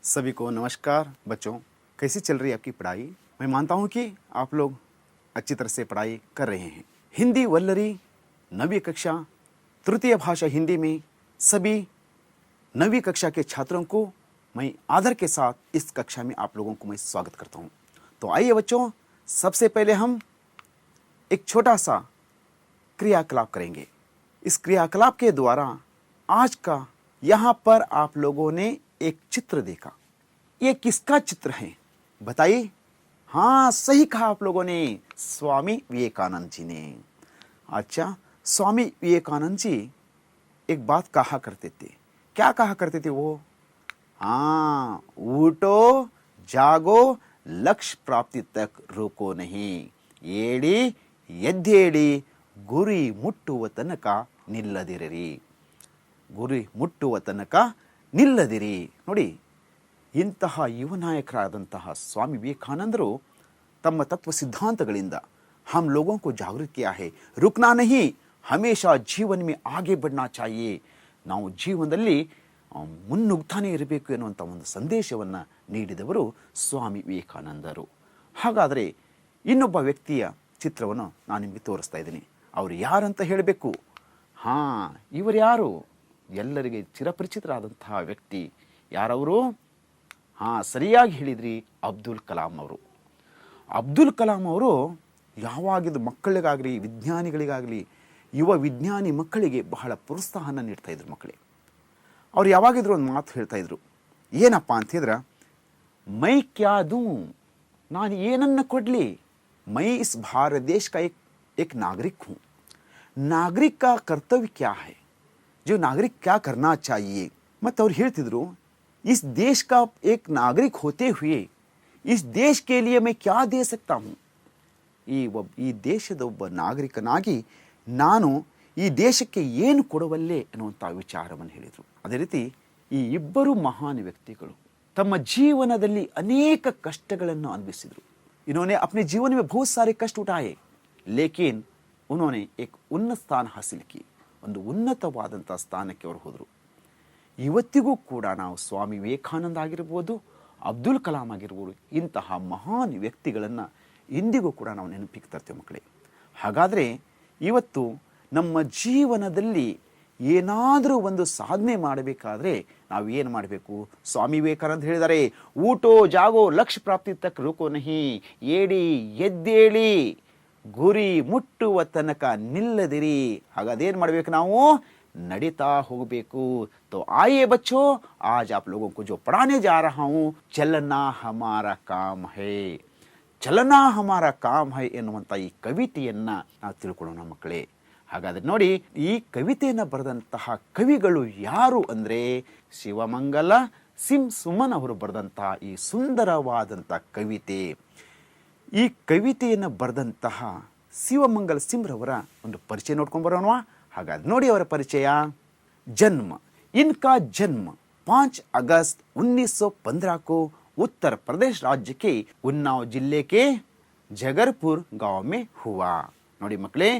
सभी को नमस्कार। बच्चों, कैसी चल रही है आपकी पढ़ाई? मैं मानता हूँ कि आप लोग अच्छी तरह से पढ़ाई कर रहे हैं। हिंदी वल्लरी नवी कक्षा तृतीय भाषा हिंदी में सभी नवी कक्षा के छात्रों को मैं आदर के साथ इस कक्षा में आप लोगों को मैं स्वागत करता हूँ। तो आइए बच्चों, सबसे पहले हम एक छोटा सा क्रियाकलाप करेंगे। इस क्रियाकलाप के द्वारा आज का यहाँ पर आप लोगों ने एक चित्र देखा। ये किसका चित्र है बताइए? हाँ, सही कहा आप लोगों ने, स्वामी विवेकानंद जी ने। अच्छा, स्वामी विवेकानंद जी एक बात कहा करते थे। क्या कहा करते थे वो? हाँ, उठो जागो, लक्ष्य प्राप्ति तक रुको नहीं, ಏಡಿ ಎದ್ದೇಳಿ ಗುರಿ ಮುಟ್ಟುವ ತನಕ ನಿಲ್ಲದಿರಿ, ಗುರಿ ಮುಟ್ಟುವ ತನಕ ನಿಲ್ಲದಿರಿ. ನೋಡಿ, ಇಂತಹ ಯುವ ನಾಯಕರಾದಂತಹ ಸ್ವಾಮಿ ವಿವೇಕಾನಂದರು ತಮ್ಮ ತತ್ವ ಸಿದ್ಧಾಂತಗಳಿಂದ हम लोगों को जागृत किया है. रुकना नहीं, हमेशा जीवन में आगे बढ़ना चाहिए. ನಾವು ಜೀವನದಲ್ಲಿ ಮುನ್ನುಗ್ತಾನೆ ಇರಬೇಕು ಎನ್ನುವಂಥ ಒಂದು ಸಂದೇಶವನ್ನು ನೀಡಿದವರು ಸ್ವಾಮಿ ವಿವೇಕಾನಂದರು. ಹಾಗಾದರೆ ಇನ್ನೊಬ್ಬ ವ್ಯಕ್ತಿಯ ಚಿತ್ರವನ್ನು ನಾನು ನಿಮಗೆ ತೋರಿಸ್ತಾ ಇದ್ದೀನಿ. ಅವರು ಯಾರಂತ ಹೇಳಬೇಕು? ಹಾಂ, ಇವರು ಯಾರು? ಎಲ್ಲರಿಗೆ ಚಿರಪರಿಚಿತರಾದಂತಹ ವ್ಯಕ್ತಿ ಯಾರವರು? ಹಾಂ, ಸರಿಯಾಗಿ ಹೇಳಿದ್ರಿ, ಅಬ್ದುಲ್ ಕಲಾಂ ಅವರು. ಅಬ್ದುಲ್ ಕಲಾಂ ಅವರು ಯಾವಾಗಿದ್ದು ಮಕ್ಕಳಿಗಾಗಲಿ ವಿಜ್ಞಾನಿಗಳಿಗಾಗಲಿ ಯುವ ವಿಜ್ಞಾನಿ ಮಕ್ಕಳಿಗೆ ಬಹಳ ಪ್ರೋತ್ಸಾಹನ ನೀಡ್ತಾ ಇದ್ರು. ಮಕ್ಕಳಿಗೆ ಅವ್ರು ಯಾವಾಗಿದ್ರು ಒಂದು ಮಾತು ಹೇಳ್ತಾ ಇದ್ರು. ಏನಪ್ಪ ಅಂತ ಹೇಳಿದ್ರೆ, ಮೈ ಕ್ಯಾ ದೂ, ನಾನು ಏನನ್ನು ಕೊಡಲಿ, ಮೈ ಇಸ್ ಭಾರತ ದೇಶ का एक नागरिक हूँ. नागरिक का कर्तव्य क्या है, जो नागरिक क्या करना चाहिए. ಮತ್ತು ಅವ್ರು ಹೇಳ್ತಿದ್ರು, इस देश का एक नागरिक होते हुए इस देश के लिए मैं क्या दे सकता हूँ. ಈ ದೇಶದ ಒಬ್ಬ ನಾಗರಿಕನಾಗಿ ನಾನು ಈ ದೇಶಕ್ಕೆ ಏನು ಕೊಡಬಲ್ಲೆ ಅನ್ನುವಂಥ ವಿಚಾರವನ್ನು ಹೇಳಿದರು. ಅದೇ ರೀತಿ ಈ ಇಬ್ಬರು ಮಹಾನ್ ವ್ಯಕ್ತಿಗಳು ತಮ್ಮ ಜೀವನದಲ್ಲಿ ಅನೇಕ ಕಷ್ಟಗಳನ್ನು ಅನುಭವಿಸಿದರು. इन्होंने अपने जीवन में बहुत सारे कष्ट उठाए, लेकिन उन्होंने एक उन्नत स्थान हासिल की. ಒಂದು ಉನ್ನತವಾದಂಥ ಸ್ಥಾನಕ್ಕೆ ಅವರು ಹೋದರು. ಇವತ್ತಿಗೂ ಕೂಡ ನಾವು ಸ್ವಾಮಿ ವಿವೇಕಾನಂದ ಆಗಿರ್ಬೋದು, ಅಬ್ದುಲ್ ಕಲಾಂ ಆಗಿರ್ಬೋದು, ಇಂತಹ ಮಹಾನ್ ವ್ಯಕ್ತಿಗಳನ್ನು ಇಂದಿಗೂ ಕೂಡ ನಾವು ನೆನಪಿಗೆ ತರ್ತೇವೆ ಮಕ್ಕಳೇ. ಹಾಗಾದರೆ ಇವತ್ತು ನಮ್ಮ ಜೀವನದಲ್ಲಿ ಏನಾದರೂ ಒಂದು ಸಾಧನೆ ಮಾಡಬೇಕಾದ್ರೆ ನಾವು ಏನು ಮಾಡಬೇಕು? ಸ್ವಾಮಿ ವಿವೇಕಾನಂದ ಹೇಳಿದ್ದಾರೆ, ಊಟೋ ಜಾಗೋ ಲಕ್ಷ್ಯ ಪ್ರಾಪ್ತಿ ತಕ್ಕ ರುಕೋ ನಹಿ, ಏಡಿ ಎದ್ದೇಳಿ ಗುರಿ ಮುಟ್ಟುವ ತನಕ ನಿಲ್ಲದಿರಿ. ಹಾಗಾದೇನು ಮಾಡಬೇಕು? ನಾವು ನಡೀತಾ ಹೋಗಬೇಕು. तो आइए बच्चों, आज आप लोगों को जो पढ़ाने जा रहा हूँ, चलना हमारा काम है, ಚಲನಾ ಹಮಾರ ಕಾಮ್ ಹೈ ಎನ್ನುವಂಥ ಈ ಕವಿತೆಯನ್ನು ನಾವು ತಿಳ್ಕೊಳ್ಳೋಣ ಮಕ್ಕಳೇ. ಹಾಗಾದರೆ ನೋಡಿ, ಈ ಕವಿತೆಯನ್ನು ಬರೆದಂತಹ ಕವಿಗಳು ಯಾರು ಅಂದರೆ ಶಿವಮಂಗಲ ಸಿಂ ಸುಮನ್ ಅವರು ಬರೆದಂತಹ ಈ ಸುಂದರವಾದಂಥ ಕವಿತೆ. ಈ ಕವಿತೆಯನ್ನು ಬರೆದಂತಹ ಶಿವಮಂಗಲ ಸಿಂರವರ ಒಂದು ಪರಿಚಯ ನೋಡ್ಕೊಂಡು ಬರೋಣ. ಹಾಗಾದ್ರೆ ನೋಡಿ ಅವರ ಪರಿಚಯ. ಜನ್ಮ, इनका जन्म 5 अगस्त 1915 को उत्तर प्रदेश राज्य के उन्नाव जिले के जगरपुर गांव में हुआ. ನೋಡಿ ಮಕ್ಕಳೇ,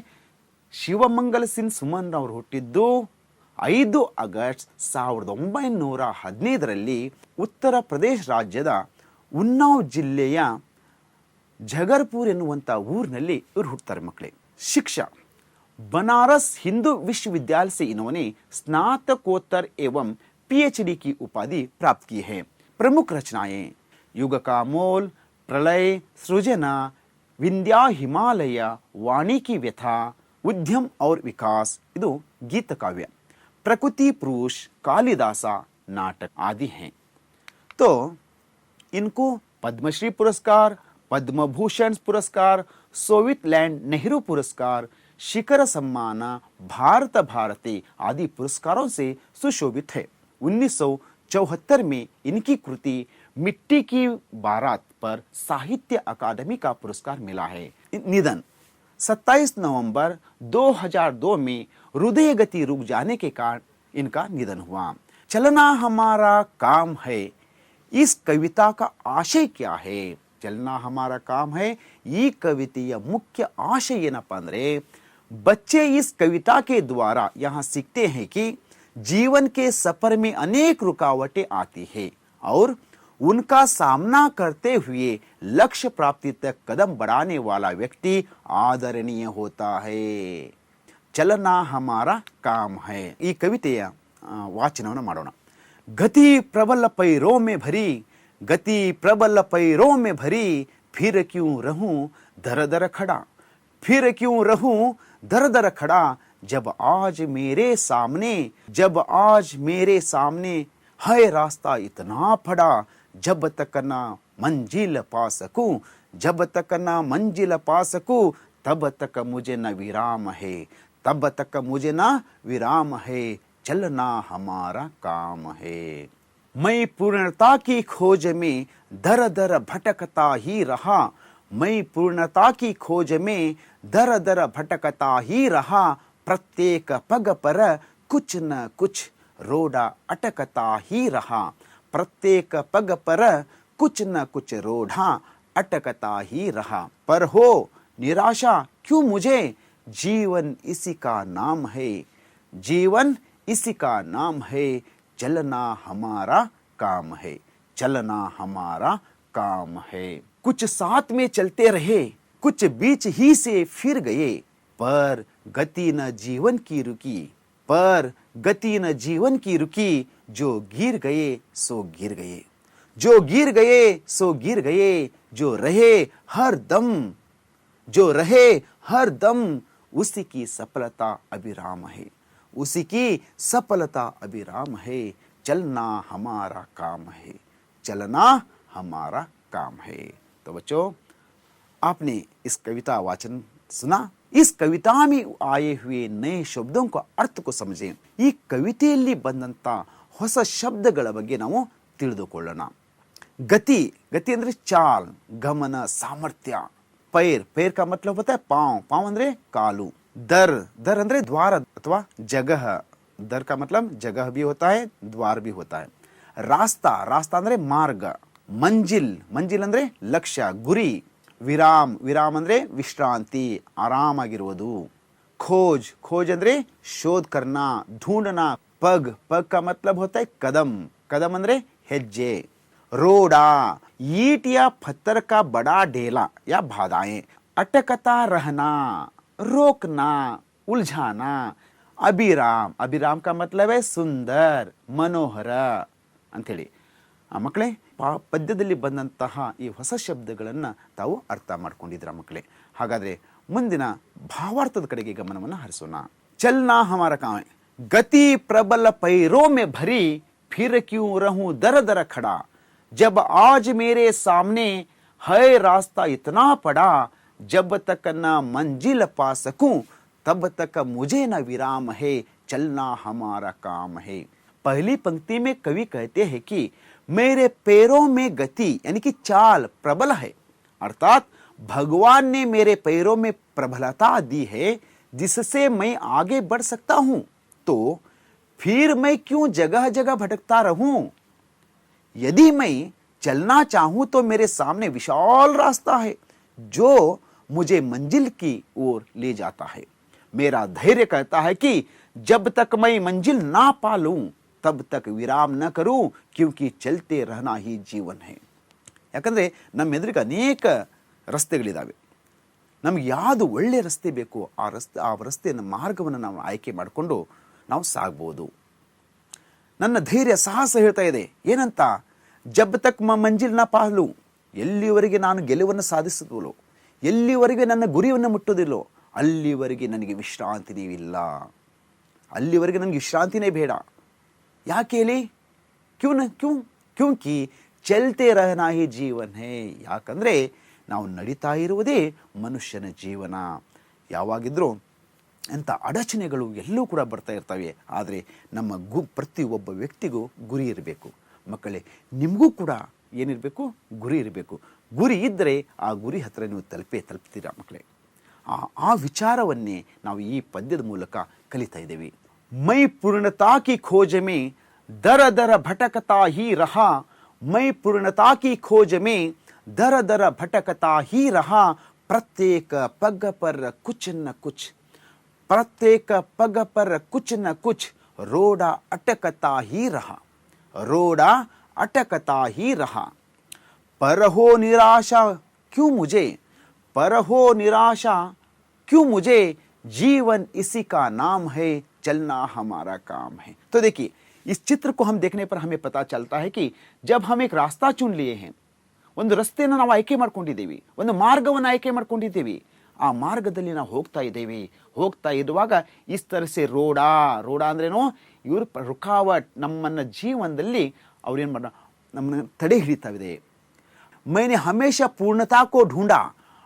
ಶಿವಮಂಗಲ ಸಿಂಗ್ ಸುಮನ್ ಅವರು ಹುಟ್ಟಿದ್ದು 5 ಆಗಸ್ಟ್ 1915ರಲ್ಲಿ ಉತ್ತರ ಪ್ರದೇಶ ರಾಜ್ಯದ ಉನ್ನಾವ್ ಜಿಲ್ಲೆಯ ಜಗರ್ಪುರ್ ಎನ್ನುವಂಥ ಊರಿನಲ್ಲಿ ಇವರು ಹುಟ್ಟುತ್ತಾರೆ ಮಕ್ಕಳೇ. ಶಿಕ್ಷಾ, बनारस हिंदू विश्वविद्यालय से इन्होंने स्नातकोत्तर एवं पीएचडी की उपाधि प्राप्त की है. प्रमुख रचनाएं युग का मोल, प्रलय, सृजना, विंध्या हिमालय, वाणी की व्यथा, उद्यम और विकास, ಇದು गीत काव्य, प्रकृति पुरुष, कालिदासा, नाटक आदि हैं. तो इनको पद्मश्री पुरस्कार, पद्म भूषण पुरस्कार, सोवियत लैंड नेहरू पुरस्कार, शिखर सम्मान, भारत भारती आदि पुरस्कारों से सुशोभित है. 1974 में इनकी कृति मिट्टी की बारात पर साहित्य अकादमी का पुरस्कार मिला है. निधन 27 नवंबर 2002 में हृदय गति रुक जाने के कारण इनका निधन हुआ. चलना हमारा काम है, इस कविता का आशय क्या है? चलना हमारा काम है, ಈ ಕವಿತೆಯ ಮುಖ್ಯ ಆಶಯ ಏನಪ್ಪ ಅಂದರೆ, बच्चे इस कविता के द्वारा यहाँ सीखते हैं कि जीवन के सफर में अनेक रुकावटें आती है और उनका सामना करते हुए लक्ष्य प्राप्ति तक कदम बढ़ाने वाला व्यक्ति आदरणीय होता है. ಚಲನ ಹಮಾರ ಕಾಮ್ ಹೈ. ಈ ಕವಿತೆಯ ವಾಚನವನ್ನು ಮಾಡೋಣ. ಗತಿ ಪ್ರಬಲ पैरों में भरी, गति प्रबल पैरों में भरी, फिर क्यों रहूं दर दर खड़ा, फिर क्यों रहूं दर दर खड़ा, जब आज मेरे सामने, जब आज मेरे सामने है रास्ता इतना पड़ा, जब तक ना मंजिल पा सकूं, जब तक ना मंजिल पा सकूं, तब तक मुझे न विराम है, तब तक मुझे ना विराम है, चलना हमारा काम है. मैं पूर्णता की खोज में दर दर भटकता ही रहा, मैं पूर्णता की खोज में दर दर भटकता ही रहा, प्रत्येक पग पर कुछ न कुछ रोड़ा अटकता ही रहा, प्रत्येक पग पर कुछ न कुछ रोड़ा अटकता ही रहा. पर हो निराशा क्यों मुझे, जीवन इसी का नाम है, जीवन इसी का नाम है, चलना हमारा काम है, चलना हमारा काम है. कुछ साथ में चलते रहे, कुछ बीच ही से फिर गए, पर गति न जीवन की रुकी, पर गति न जीवन की रुकी, जो गिर गए सो गिर गए, जो गिर गए सो गिर गए, जो रहे हर दम, जो रहे हर दम, उसी की सफलता अभिराम है, उसी की सफलता अभिराम है, चलना हमारा काम है, चलना हमारा काम है. तो बच्चों, आपने इस कविता वाचन सुना. इस कविता में आए हुए नए शब्दों का अर्थ को समझें. ಈ ಕವಿತೆಯಲ್ಲಿ ಬಂದಂತ ಹೊಸ ಶಬ್ದಗಳ ಬಗ್ಗೆ ನಾವು ತಿಳಿದುಕೊಳ್ಳೋಣ. गति, गति ಅಂದ್ರೆ ಚಾಲ್, ಗಮನ, ಸಾಮರ್ಥ್ಯ. पैर, पैर का मतलब होता है पांव, पांव ಅಂದ್ರೆ कालू. दर, दर ಅಂದ್ರೆ द्वार अथवा जगह, दर का मतलब जगह भी होता है, द्वार भी होता है. रास्ता, रास्ता ಅಂದ್ರೆ मार्ग. मंजिल, मंजिल ಅಂದ್ರೆ लक्ष्य, गुरी. विराम, विराम ಅಂದ್ರೆ विश्रांति, आरामागिरुವುದು. खोज, खोज ಅಂದ್ರೆ शोध करना, ढूंढना. पग, पग का मतलब होता है कदम, कदम ಅಂದ್ರೆ ಹೆಜ್ಜೆ. रोड़ा, ईट या पत्थर का बड़ा ढेला या बाधाएं. अटकता रहना, रोकना, उलझाना. अभिराम, अभिराम का मतलब है सुंदर, मनोहर ಅಂಥೇಳಿ. ಮಕ್ಕಳೇ, ಪದ್ಯದಲ್ಲಿ ಬಂದಂತಹ ಈ ಹೊಸ ಶಬ್ದಗಳನ್ನು ತಾವು ಅರ್ಥ ಮಾಡ್ಕೊಂಡಿದ್ರ ಮಕ್ಕಳೇ. ಹಾಗಾದರೆ ಮುಂದಿನ ಭಾವಾರ್ಥದ ಕಡೆಗೆ ಗಮನವನ್ನು ಹರಿಸೋಣ. ಚಲನಾ ಹಮಾರ ಕಾಮ್ ಹೈ, ಗತಿ ಪ್ರಬಲ पैरों में भरी, फिर क्यों रहूं दर दर खड़ा, जब आज मेरे सामने है रास्ता इतना पड़ा, जब तक न मंजिल पा सकूं, तब तक मुझे न विराम है, चलना हमारा काम है. पहली पंक्ति में कवि कहते हैं कि मेरे पैरों में गति यानी कि चाल प्रबल है, अर्थात भगवान ने मेरे पैरों में प्रबलता दी है जिससे मैं आगे बढ़ सकता हूं. तो फिर मैं क्यों जगह जगह भटकता रहूं? यदि मैं चलना चाहूं तो मेरे सामने विशाल रास्ता है जो मुझे मंजिल की ओर ले जाता है. मेरा धैर्य कहता है कि जब तक मैं मंजिल ना पा लूं तब तक विराम न करूं, क्योंकि चलते रहना ही जीवन है. ಯಾಕಂದರೆ ನಮ್ಮ ಎದುರಿಗೆ ಅನೇಕ ರಸ್ತೆಗಳಿದ್ದಾವೆ. ನಮ್ಗೆ ಯಾವುದು ಒಳ್ಳೆಯ ರಸ್ತೆ ಬೇಕೋ ಆ ರಸ್ತೆಯ ಮಾರ್ಗವನ್ನು ನಾವು ಆಯ್ಕೆ ಮಾಡಿಕೊಂಡು ನಾವು ಸಾಗ್ಬೋದು. ನನ್ನ ಧೈರ್ಯ ಸಾಹಸ ಹೇಳ್ತಾ ಇದೆ ಏನಂತ, ಜಬ್ ತಕ್ ಮಂಜಿಲ್ ನ ಪಾಲು, ಎಲ್ಲಿವರೆಗೆ ನಾನು ಗೆಲುವನ್ನು ಸಾಧಿಸುತ್ತಲೋ, ಎಲ್ಲಿವರೆಗೆ ನನ್ನ ಗುರಿಯನ್ನು ಮುಟ್ಟೋದಿಲ್ಲೋ ಅಲ್ಲಿವರೆಗೆ ನನಗೆ ವಿಶ್ರಾಂತಿನೇ ಇಲ್ಲ, ಅಲ್ಲಿವರೆಗೆ ನನಗೆ ವಿಶ್ರಾಂತಿನೇ ಬೇಡ. ಯಾಕೆ ಹೇಳಿ? ಕ್ಯೂಂಕಿ ಚಲ್ತೆ ರಹನಾ ಹಿ ಜೀವನ್ ಹೇ. ಯಾಕಂದರೆ ನಾವು ನಡೀತಾ ಇರುವುದೇ ಮನುಷ್ಯನ ಜೀವನ. ಯಾವಾಗಿದ್ರೂ ಅಂಥ ಅಡಚಣೆಗಳು ಎಲ್ಲೂ ಕೂಡ ಬರ್ತಾ ಇರ್ತವೆ. ಆದರೆ ನಮ್ಮ ಪ್ರತಿಯೊಬ್ಬ ವ್ಯಕ್ತಿಗೂ ಗುರಿ ಇರಬೇಕು. ಮಕ್ಕಳೇ, ನಿಮಗೂ ಕೂಡ ಏನಿರಬೇಕು? ಗುರಿ ಇರಬೇಕು. ಗುರಿ ಇದ್ದರೆ ಆ ಗುರಿ ಹತ್ತಿರ ನೀವು ತಲುಪ್ತೀರಾ ಮಕ್ಕಳೇ. ಆ ವಿಚಾರವನ್ನೇ ನಾವು ಈ ಪದ್ಯದ ಮೂಲಕ ಕಲಿತಾ ಇದ್ದೇವೆ. ಮೈ ಪೂರ್ಣತಾ ಕಿ ಖೋಜ ಮೇ ದರ ದರ ಭಟಕತಾ ಹಿ ರಹಾ, ಮೈ ಪೂರ್ಣತಾ ಕಿ ಖೋಜ ಮೇ ದರ ದರ ಭಟಕತಾ ಹಿ ರಹಾ, ಪ್ರತ್ಯೇಕ ಪಗ್ ಪರ್ ಕುಚ್ ನ ಕುಚ್, प्रत्येक पग पर कुछ न कुछ रोड़ा अटकता ही रहा, रोड़ा अटकता ही रहा। पर हो निराशा क्यों मुझे, पर हो निराशा क्यों मुझे, जीवन इसी का नाम है, चलना हमारा काम है। तो देखिए, इस चित्र को हम देखने पर हमें पता चलता है कि जब हम एक रास्ता चुन लिए हैं, ಒಂದು ರಸ್ತೆಯನ್ನು ನಾವು ಆಯ್ಕೆ ಮಾಡ್ಕೊಂಡಿದ್ದೀವಿ, ಒಂದು ಮಾರ್ಗವನ್ನು ಆಯ್ಕೆ ಮಾಡ್ಕೊಂಡಿದ್ದೀವಿ, ಆ ಮಾರ್ಗದಲ್ಲಿ ನಾವು ಹೋಗ್ತಾ ಇರುವಾಗ ಇಸ್ ತರಸೆ ರೋಡ ಅಂದ್ರೇನೋ, ಇವರು ರುಕಾವಟ್ ನಮ್ಮನ್ನ ಜೀವನದಲ್ಲಿ ಅವ್ರೇನು ಮಾಡ ನಮ್ಮನ್ನ ತಡೆ ಹಿಡಿತಾವಿದೆ। मैंने हमेशा पूर्णता को ढूंढा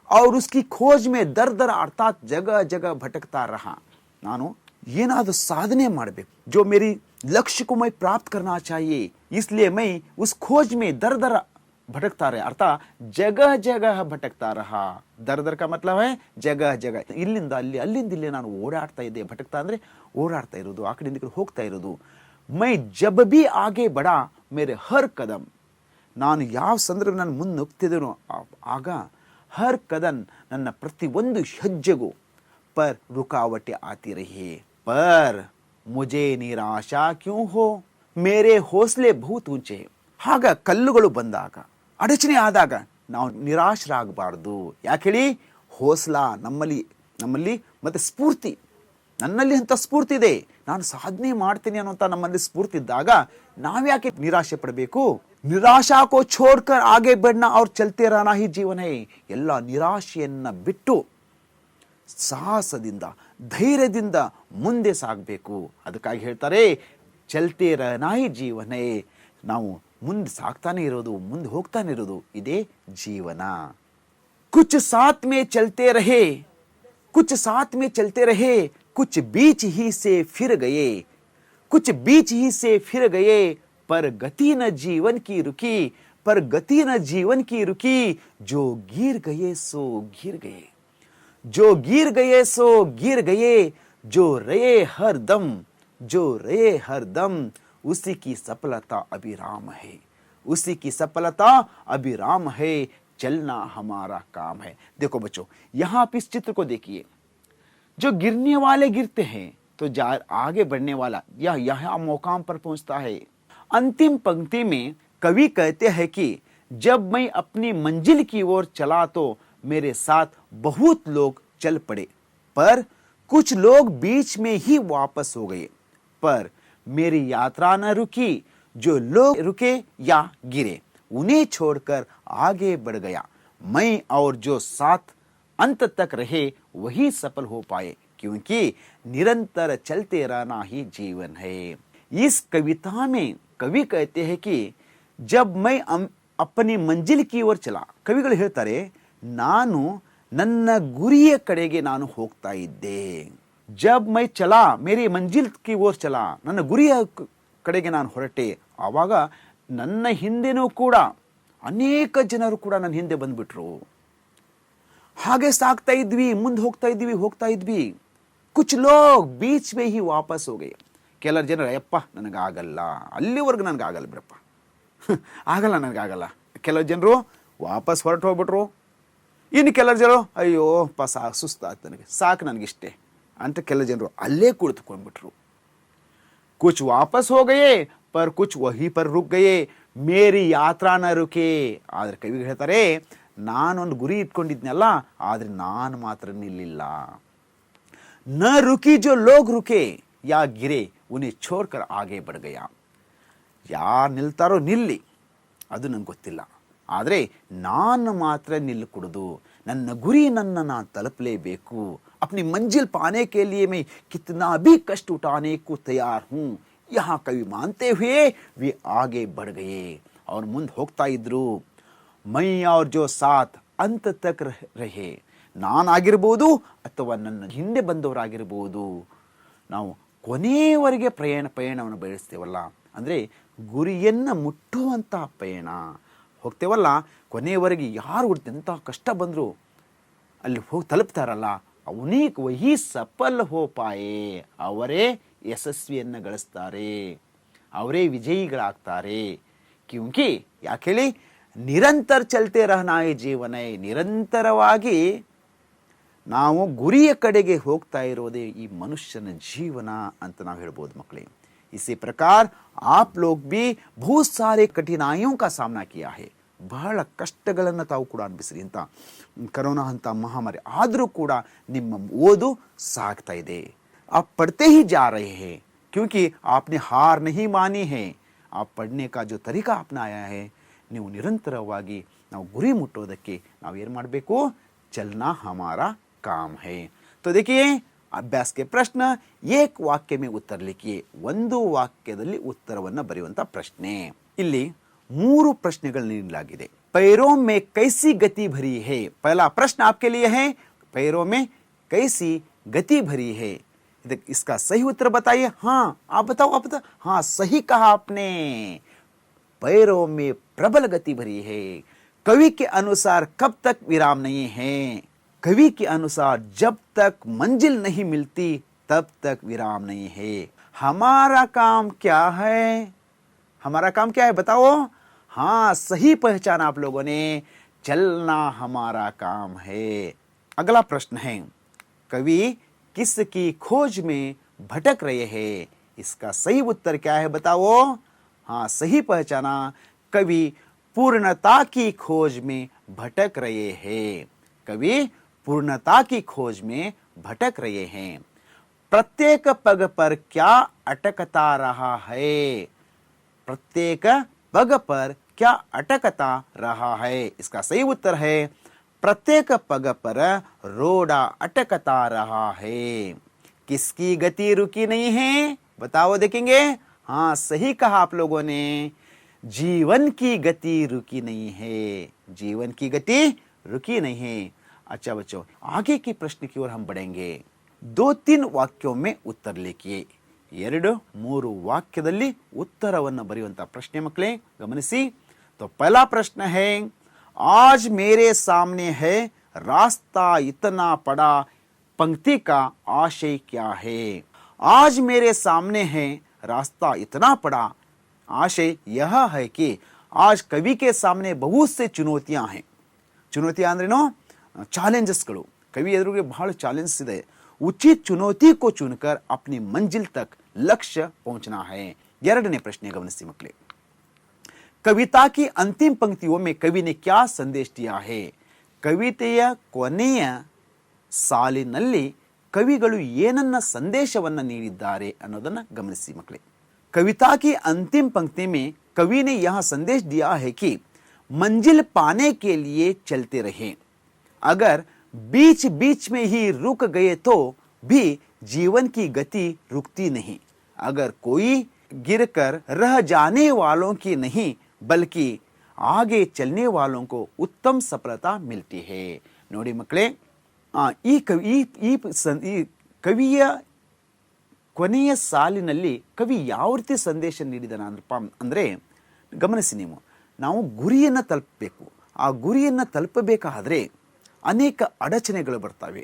और उसकी खोज में दर दर अर्थात जगह जगह भटकता रहा। ನಾನು ಏನಾದರೂ ಸಾಧನೆ ಮಾಡಬೇಕು, जो मेरी लक्ष्य को मैं प्राप्त करना चाहिए, इसलिए मैं उस खोज में दर दर भटकता रहा, अर्थात जगह जगह भटकता रहा। दर दर का मतलब है जगह जगह, ಇಲ್ಲಿಂದ ಅಲ್ಲಿ ಅಲ್ಲಿಂದ ಇಲ್ಲಿ ನಾನು ಓಡಾಡ್ತಾ ಇದ್ದೆ। ಭಟಕ್ತಾ ಅಂದ್ರೆ ಓಡಾಡ್ತಾ ಇರೋದು, ಆ ಕಡೆಯಿಂದ ಈ ಕಡೆ ಹೋಗ್ತಾ ಇರೋದು। मैं जब भी आगे बढ़ा मेरे हर कदम, ನಾನು ಯಾವ ಸಂದರ್ಭ ನಾನು ಮುಂದೆ ಹೋಗ್ತಿದ್ದೇನೋ ಆಗ ಹರ್ ಕದನ್ ನನ್ನ ಪ್ರತಿ ಒಂದು ಹೆಜ್ಜೆಗೂ पर रुकावटें आती रही, पर मुझे निराशा क्यों हो, मेरे हौसले बहुत ऊंचे। ಆಗ ಕಲ್ಲುಗಳು ಬಂದಾಗ, ಅಡಚಣೆ ಆದಾಗ ನಾವು ನಿರಾಶರಾಗಬಾರ್ದು। ಯಾಕೆ ಹೇಳಿ, ಹೌಸ್ಲಾ ನಮ್ಮಲ್ಲಿ ಮತ್ತೆ ಸ್ಫೂರ್ತಿ, ನನ್ನಲ್ಲಿ ಅಂತ ಸ್ಫೂರ್ತಿ ಇದೆ, ನಾನು ಸಾಧನೆ ಮಾಡ್ತೀನಿ ಅನ್ನೋಂಥ ನಮ್ಮಲ್ಲಿ ಸ್ಫೂರ್ತಿ ಇದ್ದಾಗ ನಾವ್ಯಾಕೆ ನಿರಾಶೆ ಪಡಬೇಕು। ನಿರಾಶಾ ಕೋ ಛೋಡ್ಕರ್ ಆಗೆ ಬಡ್ನಾ ಅವ್ರ ಚಲ್ತೆ रहना ही जीवन है। ಎಲ್ಲ ನಿರಾಶೆಯನ್ನ ಬಿಟ್ಟು ಸಾಹಸದಿಂದ ಧೈರ್ಯದಿಂದ ಮುಂದೆ ಸಾಗಬೇಕು। ಅದಕ್ಕಾಗಿ ಹೇಳ್ತಾರೆ ಚಲ್ತೆ रहना ही जीवन है। ನಾವು ಮುಂದೆ ಸಾಗ್ತಾನೆ ಇರೋದು, ಮುಂದೆ ಹೋಗ್ತಾನೆ ಇರೋದು, ಇದೇ ಜೀವನ। कुछ साथ में चलते रहे, कुछ साथ में चलते रहे, कुछ बीच ही से फिर गए, कुछ बीच ही से फिर गए, पर गति न जीवन की रुकी, पर गति न जीवन की रुकी, जो गिर गए सो गिर गए, जो गिर गए सो गिर गए, जो रहे हर दम, जो रहे हर दम, उसी की सफलता अभिराम है, उसी की सफलता अभिराम है, चलना हमारा काम है। देखो बच्चों, यहाँ आप इस चित्र को देखिए, जो गिरने वाले गिरते हैं तो आगे बढ़ने वाला यहाँ मुकाम पर पहुंचता है। अंतिम पंक्ति में कवि कहते हैं कि जब मैं अपनी मंजिल की ओर चला तो मेरे साथ बहुत लोग चल पड़े, पर कुछ लोग बीच में ही वापस हो गए, पर मेरी यात्रा न रुकी, जो लोग रुके या गिरे उन्हें छोड़कर आगे बढ़ गया मैं, और जो साथ अंत तक रहे वही सफल हो पाए, क्योंकि निरंतर चलते रहना ही जीवन है। इस कविता में कवि कहते हैं कि जब मैं अपनी मंजिल की ओर चला, ಕವಿಗಳು ಹೇಳ್ತಾರೆ ನಾನು ನನ್ನ ಗುರಿಯ ಕಡೆಗೆ ನಾನು ಹೋಗ್ತಾ ಇದ್ದೆ। जब मैं चला मेरी मंजिल की ओर चला, ನನ್ನ ಗುರಿಯ ಕಡೆಗೆ ನಾನು ಹೊರಟೆ, ಆವಾಗ ನನ್ನ ಹಿಂದೆನೂ ಕೂಡ ಅನೇಕ ಜನರು ಕೂಡ ನನ್ನ ಹಿಂದೆ ಬಂದ್ಬಿಟ್ರು। ಹಾಗೆ ಸಾಗ್ತಾ ಇದ್ವಿ, ಮುಂದೆ ಹೋಗ್ತಾ ಇದ್ವಿ। ಕುಚ್ ಲೋಗ್ ಬೀಚ್ ಮೇ ಹಿ ವಾಪಸ್ ಹೋಗಿ, ಕೆಲವರು ಜನರು ಅಯ್ಯಪ್ಪ ನನಗಾಗಲ್ಲ, ಅಲ್ಲಿವರೆಗೂ ನನಗಾಗಲ್ಲ ಬಿಡಪ್ಪ, ಆಗಲ್ಲ ನನಗಾಗಲ್ಲ, ಕೆಲವು ಜನರು ವಾಪಸ್ ಹೊರಟು ಹೋಗ್ಬಿಟ್ರು। ಇನ್ನು ಕೆಲವು ಜನರು ಅಯ್ಯೋ ಸುಸ್ತಾಯ್ತು ನನಗೆ, ಸಾಕು ನನಗಿಷ್ಟೇ ಅಂತ ಕೆಲವು ಜನರು ಅಲ್ಲೇ ಕುಳಿತುಕೊಂಡ್ಬಿಟ್ರು। कुछ वापस हो गए पर कुछ वहीं पर रुक गए, मेरी यात्रा न रुके। ಆದರೆ ಕವಿ ಹೇಳ್ತಾರೆ ನಾನೊಂದು ಗುರಿ ಇಟ್ಕೊಂಡಿದ್ನಲ್ಲ, ಆದರೆ ನಾನು ಮಾತ್ರ ನಿಲ್ಲಿಲ್ಲ। न रुकी जो लोग रुके या गिरे उन्हें छोड़कर आगे बढ़ गया। ಯಾರು ನಿಲ್ತಾರೋ ನಿಲ್ಲಿ, ಅದು ನಂಗೆ ಗೊತ್ತಿಲ್ಲ, ಆದರೆ ನಾನು ಮಾತ್ರ ನಿಲ್ಲಕೂಡದು, ನನ್ನ ಗುರಿ ನಾನು ತಲುಪಲೇಬೇಕು। अपनी मंजिल पाने के लिए मैं कितना भी कष्ट उठाने को तैयार हूँ, यहाँ कवि मानते हुए वे आगे बढ़ गए और ಮುಂದೆ ಹೋಗ್ತಾ ಇದ್ರು। मैं और जो साथ अंत तक रहे, ನಾನಾಗಿರ್ಬೋದು ಅಥವಾ ನನ್ನ ಹಿಂದೆ ಬಂದವರಾಗಿರ್ಬೋದು, ನಾವು ಕೊನೆಯವರೆಗೆ ಪಯಣವನ್ನು ಬೆಳೆಸ್ತೇವಲ್ಲ, ಅಂದರೆ ಗುರಿಯನ್ನು ಮುಟ್ಟುವಂಥ ಪಯಣ ಹೋಗ್ತೇವಲ್ಲ, ಕೊನೆಯವರೆಗೆ ಯಾರು ಎಂಥ ಕಷ್ಟ ಬಂದರೂ ಅಲ್ಲಿ ಹೋಗಿ ತಲುಪ್ತಾರಲ್ಲ, ಅವನಿಗೆ ವಹಿ ಸಫಲ್ ಹೋ ಪಾಯೆ, ಅವರೇ ಯಶಸ್ವಿಯನ್ನು ಗಳಿಸ್ತಾರೆ, ಅವರೇ ವಿಜಯಿಗಳಾಗ್ತಾರೆ। ಕ್ಯೂಂಕಿ ಯಾಕೆ ಹೇಳಿ, ನಿರಂತರ ಚಲ್ತೆ ರಹನಾಯಿ ಜೀವನ, ನಿರಂತರವಾಗಿ ನಾವು ಗುರಿಯ ಕಡೆಗೆ ಹೋಗ್ತಾ ಇರೋದೇ ಈ ಮನುಷ್ಯನ ಜೀವನ ಅಂತ ನಾವು ಹೇಳ್ಬೋದು ಮಕ್ಕಳೇ। इसी प्रकार आप लोग भी बहुत सारे कठिनाइयों का सामना किया है, ಬಹಳ ಕಷ್ಟಗಳನ್ನು ತಾವು ಕೂಡ ಅನುಭವಿಸಿರಿ ಅಂತ ಕರೋನಾ ಅಂತ ಮಹಾಮಾರಿ ಆದರೂ ಕೂಡ ನಿಮ್ಮ ಓದು ಸಾಗ್ತಾ ಇದೆ. आप पढ़ते ही जा रहे हैं क्योंकि आपने हार नहीं मानी है. आप पढ़ने का जो तरीका अपनाया है, ನೀವು ನಿರಂತರವಾಗಿ ನಾವು ಗುರಿ ಮುಟ್ಟೋದಕ್ಕೆ ನಾವು ಏನು ಮಾಡಬೇಕು, चलना हमारा काम है. तो देखिए अभ्यास के प्रश्न, एक वाक्य में उत्तर लिखिए. ಒಂದು ವಾಕ್ಯದಲ್ಲಿ ಉತ್ತರವನ್ನು ಬರೆಯುವಂತ ಪ್ರಶ್ನೆ. ಇಲ್ಲಿ ಮೂರು ಪ್ರಶ್ನೆಗಳು ನೀಡಲಾಗಿದೆ. पैरों में कैसी गति भरी है. पहला प्रश्न आपके लिए है, पैरों में कैसी गति भरी है. इसका सही उत्तर बताइए. हाँ आप बताओ, आप बताओ. हाँ सही कहा आपने, पैरों में प्रबल गति भरी है. कवि के अनुसार कब तक विराम नहीं है. कवि के अनुसार जब तक मंजिल नहीं मिलती तब तक विराम नहीं है. हमारा काम क्या है, हमारा काम क्या है बताओ. हाँ सही पहचाना आप लोगों ने, चलना हमारा काम है. अगला प्रश्न है, कवि किसकी खोज में भटक रहे हैं. इसका सही उत्तर क्या है बताओ. हाँ सही पहचाना, कवि पूर्णता की खोज में भटक रहे हैं. कवि पूर्णता की खोज में भटक रहे हैं. प्रत्येक पग पर क्या अटकता रहा है. प्रत्येक पग पर क्या अटकता रहा है. इसका सही उत्तर है, प्रत्येक पग पर रोड़ा अटकता रहा है. किसकी गति रुकी नहीं है बताओ, देखेंगे. हाँ सही कहा आप लोगों ने, जीवन की गति रुकी नहीं है. जीवन की गति रुकी नहीं है. अच्छा बच्चों, आगे की प्रश्न की ओर हम बढ़ेंगे. 2-3 ವಾಕ್ಯೋं में उत्तर लिखिए. 2-3 ವಾಕ್ಯದಲ್ಲಿ ಉತ್ತರವನ್ನು ಬರೆಯುವಂತ ಪ್ರಶ್ನೆ ಮಕ್ಕಳೇ, ಗಮನಿಸಿ. तो पहला प्रश्न है, आज मेरे सामने है रास्ता इतना पड़ा, पंक्ति का आशय क्या है. आज मेरे सामने है रास्ता इतना पड़ा, आशय यह है कि आज कवि के सामने बहुत से चुनौतियां हैं. चुनौतियां अंद्रेनो, ಚಾಲೆಂಜಸ್ಗಳು. ಕವಿ ಎದುರಿಗೆ ಬಹಳ ಚಾಲೆಂಜಸ್ ಇದೆ. उचित चुनौती को चुनकर अपनी मंजिल तक लक्ष्य पहुंचना है. ಎರಡನೇ ಪ್ರಶ್ನೆ ಗಮನಿಸಿ ಮಕ್ಕಳೇ. कविता की अंतिम पंक्तियों में कवि ने क्या संदेश दिया है. ಕವಿತೆಯ ಕೊನೆಯ ಸಾಲಿನಲ್ಲಿ ಕವಿಗಳು ಏನನ್ನ ಸಂದೇಶವನ್ನು ನೀಡಿದ್ದಾರೆ ಅನ್ನೋದನ್ನ ಗಮನಿಸಿ ಮಕ್ಕಳೇ. कविता की अंतिम पंक्ति में कवि ने यह संदेश दिया है कि मंजिल पाने के लिए चलते रहें. अगर बीच बीच में ही रुक गए तो भी जीवन की गति रुकती नहीं. अगर कोई गिरकर रह जाने वालों की नहीं, बल्कि आगे चलने वालों को उत्तम सफलता मिलती है. ನೋಡಿ ಮಕ್ಕಳೇ, ಈ ಕವಿಯ ಕೊನೆಯ ಸಾಲಿನಲ್ಲಿ ಕವಿ ಯಾವ ರೀತಿ ಸಂದೇಶ ನೀಡಿದನಪ್ಪ ಅಂದರೆ, ಗಮನಿಸಿ ನೀವು. ನಾವು ಗುರಿಯನ್ನು ತಲುಪಬೇಕು. ಆ ಗುರಿಯನ್ನು ತಲುಪಬೇಕಾದ್ರೆ ಅನೇಕ ಅಡಚಣೆಗಳು ಬರ್ತವೆ.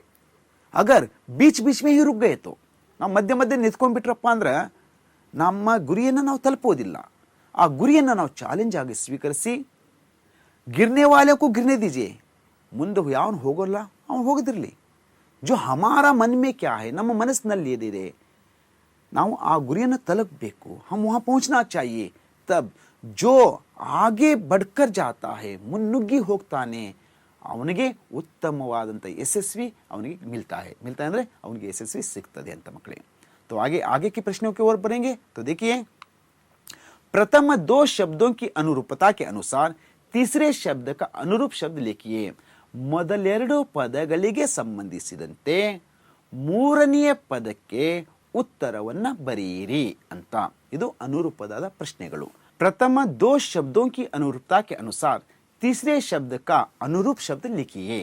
ಅಗರ್ ಬೀಚ್ ಬೀಚ್ ಮೇ ಹಿ ರುಕ್ ಗಯೆ ತೋ, ನಾವು ಮಧ್ಯೆ ಮಧ್ಯೆ ನಿಂತ್ಕೊಂಡ್ಬಿಟ್ರಪ್ಪ ಅಂದ್ರೆ ನಮ್ಮ ಗುರಿಯನ್ನು ನಾವು ತಲುಪೋದಿಲ್ಲ. ಆ ಗುರಿಯನ್ನು ನಾವು ಚಾಲೆಂಜ್ ಆಗಿ ಸ್ವೀಕರಿಸಿ, ಗಿರ್ನೆ ವಾಲೆಗೂ ಗಿರ್ನೆ ದೀಜಿಯೇ, ಮುಂದೆ ಯಾವನು ಹೋಗೋಲ್ಲ ಅವನು ಹೋಗದಿರಲಿ. ಜೋ ಹಮಾರ ಮನ್ ಮೇ ಕ್ಯಾ ಹೈ, ನಮ್ಮ ಮನಸ್ಸಿನಲ್ಲಿ ಏನಿದೆ ನಾವು ಆ ಗುರಿಯನ್ನು ತಲುಪಬೇಕು. ಹಮ್ ವಹಾ ಪಹುಂಚನಾ ಚಾಹಿಯೆ. ತಬ್ ಜೋ ಆಗೆ ಬಡ್ಕರ್ ಜಾತಾ ಹೈ, ಮುನ್ನುಗ್ಗಿ ಹೋಗ್ತಾನೆ, ಅವನಿಗೆ ಉತ್ತಮವಾದಂಥ ಯಶಸ್ವಿ ಅವನಿಗೆ ಮಿಲ್ತಾ है ಅಂದರೆ ಅವನಿಗೆ ಯಶಸ್ವಿ ಸಿಗ್ತದೆ ಅಂತ ಮಕ್ಕಳೇ. तो आगे की प्रश्नों की ओर बढ़ेंगे. तो देखिए, प्रथम 2 शब्दों की अनुरूपता के अनुसार तीसरे शब्द का अनुरूप शब्द लिखिए. ಮೊದಲೆರಡು ಪದಗಳಿಗೆ ಸಂಬಂಧಿಸಿದಂತೆ ಮೂರನೆಯ ಪದಕ್ಕೆ ಉತ್ತರವನ್ನು ಬರೆಯಿರಿ ಅಂತ. ಇದು ಅನುರೂಪವಾದ ಪ್ರಶ್ನೆಗಳು. प्रथम 2 शब्दों की अनुरूपता के अनुसार तीसरे शब्द का अनुरूप शब्द लिखिए.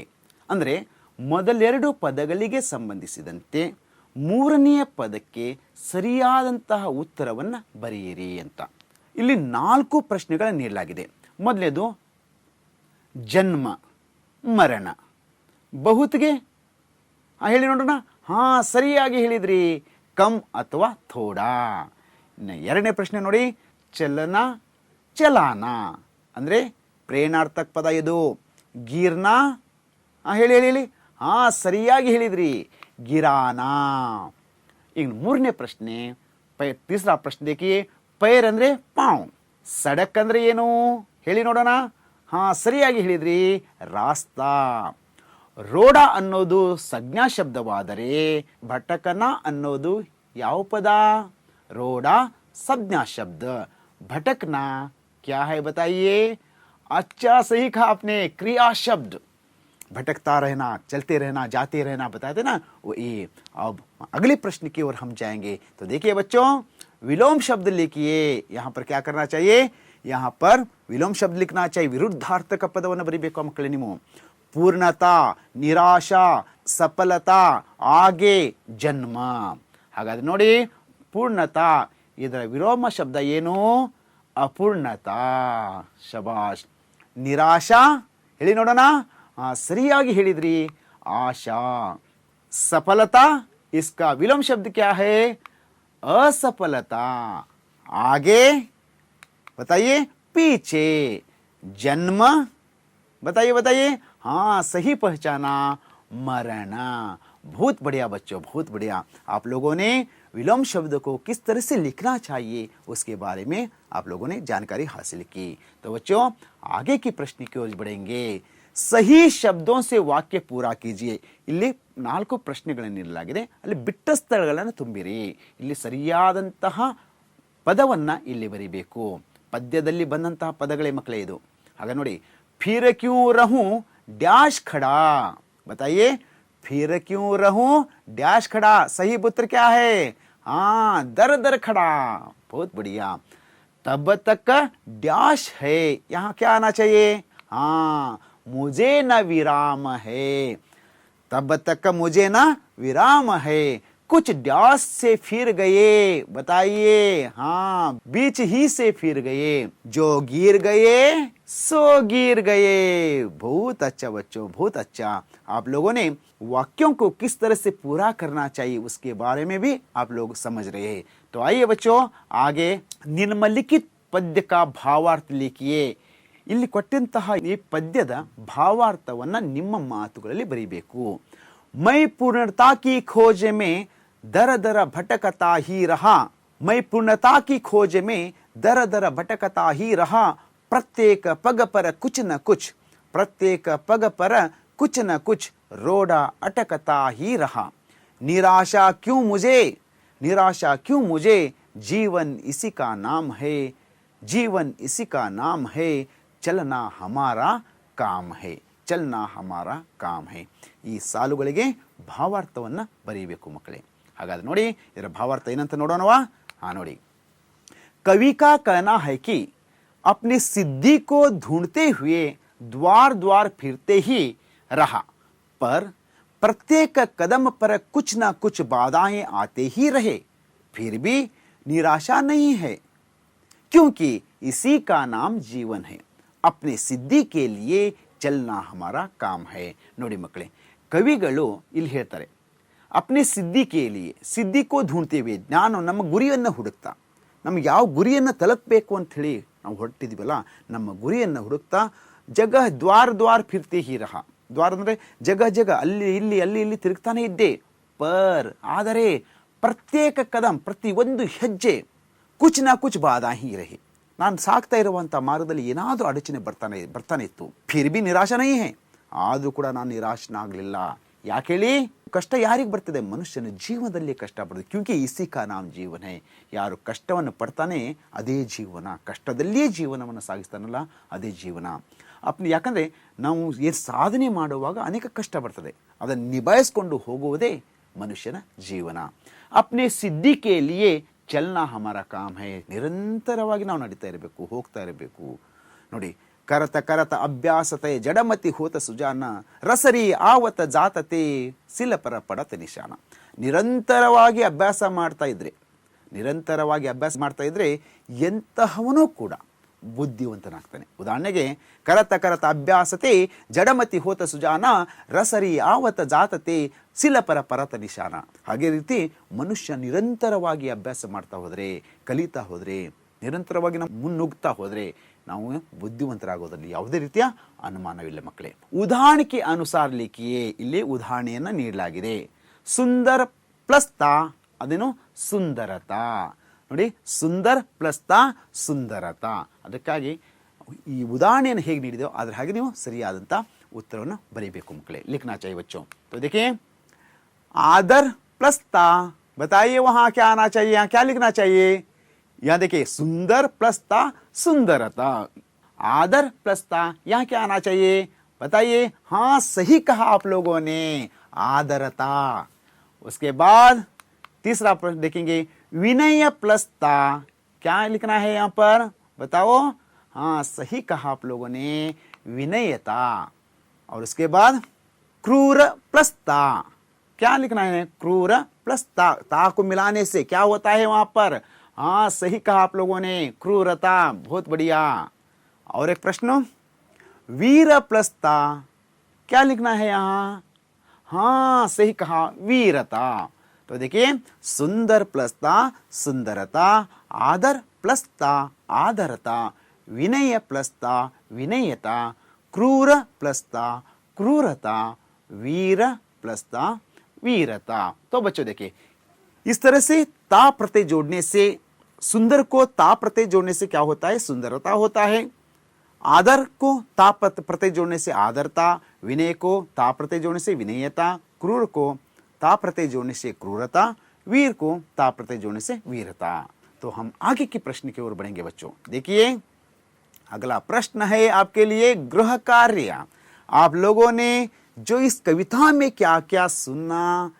ಅಂದರೆ ಮೊದಲೆರಡು ಪದಗಳಿಗೆ ಸಂಬಂಧಿಸಿದಂತೆ ಮೂರನೆಯ ಪದಕ್ಕೆ ಸರಿಯಾದಂತಹ ಉತ್ತರವನ್ನು ಬರೆಯಿರಿ ಅಂತ. ಇಲ್ಲಿ 4 ಪ್ರಶ್ನೆಗಳನ್ನು ನೀಡಲಾಗಿದೆ. ಮೊದಲನೇದು ಜನ್ಮ ಮರಣ. ಬಹುತ್ಗೆ ಹೇಳಿ ನೋಡೋಣ. ಹಾಂ ಸರಿಯಾಗಿ ಹೇಳಿದ್ರಿ, ಕಮ್ ಅಥವಾ ಥೋಡಾ. ಎರಡನೇ ಪ್ರಶ್ನೆ ನೋಡಿ, ಚಲನ ಚಲಾನ ಅಂದರೆ ಪ್ರೇರಣಾರ್ಥಕ ಪದ ಇದು. ಗಿರ್ನಾ ಹೇಳಿ ಹೇಳಿ ಹೇಳಿ. ಹಾಂ ಸರಿಯಾಗಿ ಹೇಳಿದ್ರಿ, ಗಿರಾನಾ. ಈಗ ಮೂರನೇ ಪ್ರಶ್ನೆ, तीसरा प्रश्न देखिए, ಪೈರ್ ಅಂದರೆ ಪಾವ್. ಸಡಕ್ ಅಂದರೆ ಏನು ಹೇಳಿ ನೋಡೋಣ. ಹಾಂ, ಸರಿಯಾಗಿ ಹೇಳಿದ್ರಿ, ರಾಸ್ತಾ. ರೋಡ ಅನ್ನೋದು ಸಂಜ್ಞಾ ಶಬ್ದವಾದರೆ ಭಟಕನ ಅನ್ನೋದು ಯಾವ ಪದ? ರೋಡ संज्ञा शब्द. भटकना क्या है बताइए? अच्छा, सही कहा आपने, क्रिया शब्द. भटकता रहना, चलते रहना, जाते रहना बताते ना वो ये. अब अगले प्रश्न की ओर हम जाएंगे. तो देखिए बच्चों, विलोम शब्द लिखिए. यहाँ पर क्या करना चाहिए? यहाँ पर विलोम शब्द लिखना चाहिए. विरुद्धार्थक पदವನ್ನು ಬರಿಬೇಕು ಮಕ್ಕಳೇ ನೀವು. पूर्णता, निराशा, सफलता, आगे, जन्म. ಹಾಗಾದ್ರೆ ನೋಡಿ, पूर्णता ಇದರ ವಿಲೋಮ ಶಬ್ದ ಏನು? ಅಪೂರ್ಣತಾ. ಶಬಾಷ್. ನಿರಾಶಾ ಹೇಳಿ ನೋಡೋಣ. ಸರಿಯಾಗಿ ಹೇಳಿದ್ರಿ, ಆಶಾ. सफलता इसका विलोम शब्द क्या है? असफलता. आगे बताइए, पीछे. जन्म बताइए बताइए. हाँ, सही पहचाना, मरण. बहुत बढ़िया बच्चों, बहुत बढ़िया. आप लोगों ने विलोम शब्द को किस तरह से लिखना चाहिए उसके बारे में आप लोगों ने जानकारी हासिल की. तो बच्चों, आगे की प्रश्न की ओर बढ़ेंगे. सही शब्दों से वाक्य पूरा कीजिए. ಇಲ್ಲಿ 4 ಪ್ರಶ್ನೆಗಳನ್ನು ನೀಡಲಾಗಿದೆ. ಅಲ್ಲಿ ಬಿಟ್ಟ ಸ್ಥಳಗಳನ್ನು ತುಂಬಿರಿ. ಇಲ್ಲಿ ಸರಿಯಾದಂತಹ ಪದವನ್ನು ಇಲ್ಲಿ ಬರಿಬೇಕು. ಪದ್ಯದಲ್ಲಿ ಬಂದಂತಹ ಪದಗಳೇ ಮಕ್ಕಳೇ ಇದು. ಹಾಗ ನೋಡಿ, फिर क्यों रहूं डैश खड़ा. बताइए, फिर क्यों रहूं डैश खड़ा. सही उत्तर क्या है? हाँ, दर दर खड़ा. बहुत बढ़िया. तब तक डैश है. यहाँ क्या आना चाहिए? हाँ, मुझे न विराम है. तब तक मुझे न विराम है. कुछ डैश से फिर गए. बताइए. हाँ, बीच ही से फिर गए. जो गिर गए सो गिर गए. बहुत अच्छा बच्चों, बहुत अच्छा. आप लोगों ने वाक्यों को किस तरह से पूरा करना चाहिए उसके बारे में भी आप लोग समझ रहे हैं. तो आइए बच्चों, आगे निम्नलिखित पद्य का भावार्थ लिखिए. ಇಲ್ಲಿ ಕೊಟ್ಟಂತಹ ಈ ಪದ್ಯದ ಭಾವಾರ್ಥವನ್ನು ನಿಮ್ಮ ಮಾತುಗಳಲ್ಲಿ ಬರೀಬೇಕು. ಮೈ पूर्णता की खोज में दर दर भटकता ही रहा. मैं पूर्णता की खोज में दर दर भटकता ही रहा. प्रत्येक पग पर कुछ न कुछ, प्रत्येक पग पर कुछ न कुछ रोड़ा अटकता ही रहा. निराशा क्यों मुझे, निराशा क्यों मुझे, जीवन इसी का नाम है, जीवन इसी का नाम है. चलना हमारा काम है, चलना हमारा काम है. ಈ ಸಾಲುಗಳಿಗೆ ಭಾವಾರ್ಥವನ್ನು ಬರೀಬೇಕು ಮಕ್ಕಳೇ. ಹಾಗಾದ್ರೆ ನೋಡಿ, ಇದರ ಭಾವಾರ್ಥ ಏನಂತ ನೋಡೋಣವಾ. ನೋಡಿ, कवि का कहना है कि अपनी सिद्धि को ढूंढते हुए द्वार द्वार फिरते ही रहा, पर प्रत्येक कदम पर कुछ ना कुछ बाधाएं आते ही रहे. फिर भी निराशा नहीं है, क्योंकि इसी का नाम जीवन है. अपने सिद्धि के लिए चलना हमारा काम है. ನೋಡಿ ಮಕ್ಕಳೇ, ಕವಿಗಳು ಇಲ್ಲಿ ಹೇಳ್ತಾರೆ, अपने सिद्धि के लिए, सिद्धि को ढूंढते हुए, ಜ್ಞಾನ ನಮ್ಮ ಗುರಿಯನ್ನು ಹುಡುಕ್ತಾ, ನಮ್ಗೆ ಯಾವ ಗುರಿಯನ್ನು ತಲುಪಬೇಕು ಅಂಥೇಳಿ ನಾವು ಹೊರಟಿದ್ದೀವಲ್ಲ, ನಮ್ಮ ಗುರಿಯನ್ನು ಹುಡುಕ್ತಾ ಜಗ ದ್ವಾರ ದ್ವಾರ ಫಿರ್ತಿ ಹಿ ರಹ. ದ್ವಾರ ಅಂದರೆ ಜಗ ಜಗ, ಅಲ್ಲಿ ಇಲ್ಲಿ ಅಲ್ಲಿ ಇಲ್ಲಿ ತಿರುಗ್ತಾನೆ ಇದ್ದೆ. ಪರ್ ಆದರೆ ಪ್ರತ್ಯೇಕ ಕದಂ, ಪ್ರತಿ ಒಂದು ಹೆಜ್ಜೆ, ಕುಚ್ ನಾ ಕುಚ್ ಬಾಧಾ ಹಿ ರಹಿ, ನಾನು ಸಾಕ್ತಾ ಇರುವಂಥ ಮಾರ್ಗದಲ್ಲಿ ಏನಾದರೂ ಅಡಚಣೆ ಬರ್ತಾನೆ ಇತ್ತು. ಫಿರ್ ಬಿ ನಿರಾಶ ನಹೀ ಹೈ, ಆದರೂ ಕೂಡ ನಾನು ನಿರಾಶನಾಗಲಿಲ್ಲ. ಯಾಕೆ ಹೇಳಿ? ಕಷ್ಟ ಯಾರಿಗೆ ಬರ್ತದೆ? ಮನುಷ್ಯನ ಜೀವನದಲ್ಲಿ ಕಷ್ಟ ಬರ್ತದೆ. ಕ್ಯೂಂಕಿ ಇಸಿ ಕಾ ನಾಮ್ ಜೀವನ ಹೈ. ಯಾರು ಕಷ್ಟವನ್ನು ಪಡ್ತಾನೆ ಅದೇ ಜೀವನ, ಕಷ್ಟದಲ್ಲಿಯೇ ಜೀವನವನ್ನು ಸಾಗಿಸ್ತಾನಲ್ಲ ಅದೇ ಜೀವನ. ಯಾಕಂದರೆ ನಾವು ಏನು ಸಾಧನೆ ಮಾಡುವಾಗ ಅನೇಕ ಕಷ್ಟ ಬರ್ತದೆ, ಅದನ್ನು ನಿಭಾಯಿಸ್ಕೊಂಡು ಹೋಗುವುದೇ ಮನುಷ್ಯನ ಜೀವನ. ಅಪ್ನೆ ಸಿದ್ಧಿ ಕೆ ಲಿಯೇ ಚಲನ ಹಮಾರ ಕಾಮ್ ಹೈ. ನಿರಂತರವಾಗಿ ನಾವು ನಡೀತಾ ಇರಬೇಕು, ಹೋಗ್ತಾ ಇರಬೇಕು. ನೋಡಿ, करत करत अभ्यासते जडमति होत सुजान, रसरी आवत जातते सिल पर पड़त निशाನ. ನಿರಂತರವಾಗಿ ಅಭ್ಯಾಸ ಮಾಡ್ತಾ ಇದ್ರೆ, ನಿರಂತರವಾಗಿ ಅಭ್ಯಾಸ ಮಾಡ್ತಾ ಇದ್ರೆ ಎಂತಹವನೂ ಕೂಡ ಬುದ್ಧಿವಂತನಾಗ್ತಾನೆ. ಉದಾಹರಣೆಗೆ, ಕರತ ಕರತ ಅಭ್ಯಾಸತೆ ಜಡಮತಿ ಹೋತ ಸುಜಾನ, ರಸರಿ ಆವತ ಜಾತತೆ ಸಿಲಪರ ಪರತ ನಿಶಾನ. ಹಾಗೆ ರೀತಿ ಮನುಷ್ಯ ನಿರಂತರವಾಗಿ ಅಭ್ಯಾಸ ಮಾಡ್ತಾ ಹೋದರೆ, ಕಲಿತಾ ಹೋದರೆ, ನಿರಂತರವಾಗಿ ನಾವು ಮುನ್ನುಗ್ತಾ ಹೋದರೆ ನಾವು ಬುದ್ಧಿವಂತರಾಗೋದ್ರಲ್ಲಿ ಯಾವುದೇ ರೀತಿಯ ಅನುಮಾನವಿಲ್ಲ ಮಕ್ಕಳೇ. ಉದಾಹರಣೆಗೆ ಅನುಸಾರ ಲಿಖಿಯೇ. ಇಲ್ಲಿ ಉದಾಹರಣೆಯನ್ನು ನೀಡಲಾಗಿದೆ. ಸುಂದರ ಪ್ಲಸ್ ತಾ, ಅದೇನು ಸುಂದರತಾ. ನೋಡಿ, ಸುಂದರ್ ಪ್ಲಸ್ ತಾ ಸುಂದರತಾ. ಅದಕ್ಕಾಗಿ ಈ ಉದಾಹರಣೆಯನ್ನು ಹೇಗೆ ನೀಡಿದೆಯೋ ಅದರ ಹಾಗೆ ನೀವು ಸರಿಯಾದಂಥ उत्तरವನ್ನು बरीಬೇಕು मकड़े. लिखना चाहिए बच्चों. तो देखिए आदर प्लस ता, बताइए वहां क्या आना चाहिए, यहाँ क्या लिखना चाहिए. यहाँ देखिए सुंदर प्लस ता सुंदरता, आदर प्लस ता, यहाँ क्या आना चाहिए बताइए. हाँ सही कहा आप लोगों ने, आदरता. उसके बाद तीसरा प्रश्न देखेंगे, विनय प्लस ता, क्या लिखना है यहाँ पर बताओ. हाँ सही कहा आप लोगों ने, विनयता. और उसके बाद क्रूर प्लस ता, क्या लिखना है, क्रूर प्लस ता. ता को मिलाने से क्या होता है वहां पर. हाँ सही कहा आप लोगों ने, क्रूरता. बहुत बढ़िया. और एक प्रश्न, वीर प्लस ता, क्या लिखना है यहाँ. हाँ सही कहा, वीरता. तो देखिए सुंदर प्लस ता सुंदरता, आदर प्लस ता आदरता, विनय प्लस ता विनयता, क्रूर प्लस ता क्रूरता, वीर प्लस ता वीरता. तो बच्चों देखिए इस तरह से ता प्रत्यय जोड़ने से, सुंदर को ता प्रत्यय जोड़ने से क्या होता है, सुंदरता होता है. आदर को ता प्रत्यय जोड़ने से आदरता, विनय को ता प्रत्यय जोड़ने से विनयता, क्रूर को ता प्रत्यय जोड़ने से क्रूरता, वीर को ता प्रत्यय जोड़ने से वीरता. तो हम आगे के प्रश्न की ओर बढ़ेंगे बच्चों. देखिए अगला प्रश्न है आपके लिए गृह कार्य. आप लोगों ने जो इस कविता में क्या क्या सुना,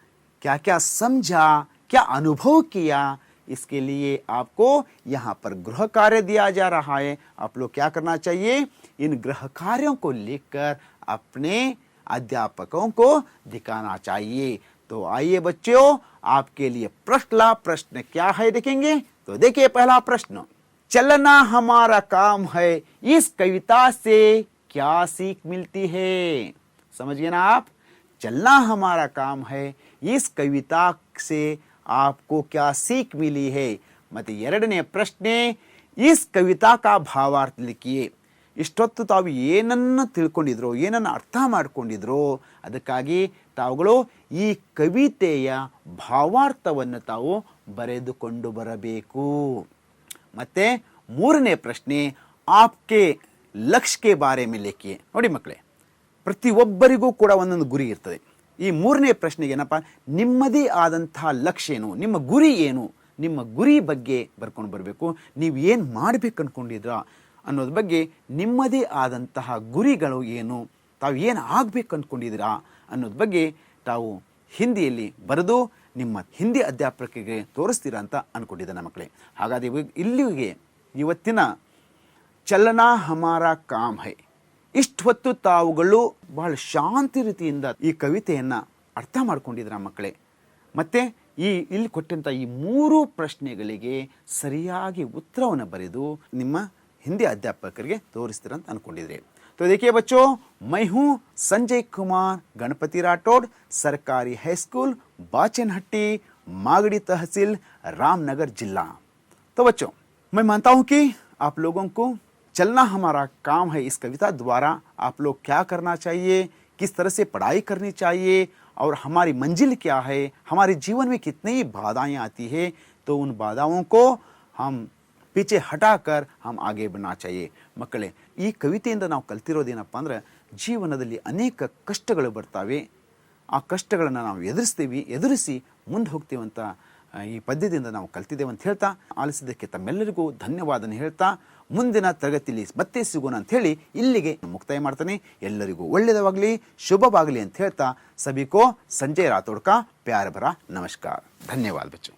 क्या क्या समझा, क्या अनुभव किया, इसके लिए आपको यहाँ पर गृह कार्य दिया जा रहा है. आप लोग क्या करना चाहिए, इन गृह कार्यों को लेकर अपने अध्यापकों को दिखाना चाहिए. तो आइए बच्चों आपके लिए पहला प्रश्न क्या है देखेंगे. तो देखिए पहला प्रश्न, चलना हमारा काम है, इस कविता से क्या सीख मिलती है. समझिए ना आप, चलना हमारा काम है, इस कविता से आपको क्या सीख मिली है. ಮತ್ತೆ ಎರಡನೇ ಪ್ರಶ್ನೆ, इस कविता का भावार्थ लिखिए. ಇಷ್ಟೊತ್ತು ತಾವು ಏನನ್ನ ತಿಳ್ಕೊಂಡಿದ್ರೋ, ಏನನ್ನ ಅರ್ಥ ಮಾಡ್ಕೊಂಡಿದ್ರೋ, ಅದಕ್ಕಾಗಿ ತಾವುಗಳು ಈ ಕವಿತೆಯ ಭಾವಾರ್ಥವನ್ನು ತಾವು ಬರೆದುಕೊಂಡು ಬರಬೇಕು. ಮತ್ತೆ ಮೂರನೇ ಪ್ರಶ್ನೆ, आपके लक्ष्य के बारे में लिखिए. ನೋಡಿ ಮಕ್ಕಳೇ, ಪ್ರತಿಯೊಬ್ಬರಿಗೂ ಕೂಡ ಒಂದೊಂದು ಗುರಿ ಇರ್ತದೆ. ಈ ಮೂರನೇ ಪ್ರಶ್ನೆಗೆ ಏನಪ್ಪ, ನಿಮ್ಮದೇ ಆದಂತಹ ಲಕ್ಷ್ಯ ಏನು, ನಿಮ್ಮ ಗುರಿ ಏನು, ನಿಮ್ಮ ಗುರಿ ಬಗ್ಗೆ ಬರ್ಕೊಂಡು ಬರಬೇಕು. ನೀವು ಏನು ಮಾಡಬೇಕು ಅಂದ್ಕೊಂಡಿದ್ರಾ ಅನ್ನೋದ್ರ ಬಗ್ಗೆ ನಿಮ್ಮದೇ ಆದಂತಹ ಗುರಿಗಳು ಏನು, ತಾವು ಏನು ಆಗಬೇಕು ಅಂದ್ಕೊಂಡಿದ್ದೀರಾ ಅನ್ನೋದ್ರ ಬಗ್ಗೆ ತಾವು ಹಿಂದಿಯಲ್ಲಿ ಬರೆದು ನಿಮ್ಮ ಹಿಂದಿ ಅಧ್ಯಾಪಕರಿಗೆ ತೋರಿಸ್ತೀರಾ ಅಂತ ಅಂದ್ಕೊಂಡಿದ್ದಾನೆ ಮಕ್ಕಳೇ. ಹಾಗಾದರೆ ಇಲ್ಲಿಗೆ ಇವತ್ತಿನ ಚಲನಾ ಹಮಾರಾ ಕಾಮ್ ಹೈ, ಇಷ್ಟು ಹೊತ್ತು ತಾವುಗಳು ಬಹಳ ಶಾಂತಿ ರೀತಿಯಿಂದ ಈ ಕವಿತೆಯನ್ನು ಅರ್ಥ ಮಾಡ್ಕೊಂಡಿದ್ರ ಮಕ್ಕಳೇ. ಮತ್ತು ಇಲ್ಲಿ ಕೊಟ್ಟಂಥ ಈ ಮೂರು ಪ್ರಶ್ನೆಗಳಿಗೆ ಸರಿಯಾಗಿ ಉತ್ತರವನ್ನು ಬರೆದು ನಿಮ್ಮ ಹಿಂದಿ ಅಧ್ಯಾಪಕರಿಗೆ ತೋರಿಸ್ತೀರ ಅಂತ ಅಂದ್ಕೊಂಡಿದ್ರಿ. तो देखिए बच्चों, मैं हूँ संजय कुमार गणपति राठौड़, सरकारी हाई स्कूल बाचनहट्टी, मागड़ी तहसील, रामनगर जिला. तो बच्चों मैं मानता हूँ कि आप लोगों को चलना हमारा काम है इस कविता द्वारा आप लोग क्या करना चाहिए, किस तरह से पढ़ाई करनी चाहिए और हमारी मंजिल क्या है, हमारे जीवन में कितनी बाधाएं आती है, तो उन बाधाओं को हम पीछे हटाकर हम आगे बढ़ना चाहिए. ಮಕ್ಕಳೇ, ಈ ಕವಿತೆಯಿಂದ ನಾವು ಕಲ್ತಿರೋದೇನಪ್ಪ ಅಂದ್ರೆ, ಜೀವನದಲ್ಲಿ ಅನೇಕ ಕಷ್ಟಗಳು ಬರ್ತಾವೆ, ಆ ಕಷ್ಟಗಳನ್ನು ನಾವು ಎದುರಿಸಿ ಮುಂದೆ ಹೋಗ್ತೀವಂತ ಈ ಪದ್ಯದಿಂದ ನಾವು ಕಲ್ತಿದ್ದೇವೆ ಅಂತ ಹೇಳ್ತಾ, ಆಲಿಸಿದ್ದಕ್ಕೆ ತಮ್ಮೆಲ್ಲರಿಗೂ ಧನ್ಯವಾದನೆ ಹೇಳ್ತಾ, ಮುಂದಿನ ತರಗತಿಯಲ್ಲಿ ಮತ್ತೆ ಸಿಗೋಣ ಅಂತ ಹೇಳಿ ಇಲ್ಲಿಗೆ ಮುಕ್ತಾಯ ಮಾಡ್ತಾನೆ. ಎಲ್ಲರಿಗೂ ಒಳ್ಳೆಯದಾಗಲಿ, ಶುಭವಾಗಲಿ ಅಂತ ಹೇಳ್ತಾ, ಸಭಿಕೋ ಸಂಜಯ್ ರಾಥೋಡ್ ಕಾ ಪ್ಯಾರ ಭರಾ ನಮಸ್ಕಾರ. ಧನ್ಯವಾದ ಬಚ್ಚೋ.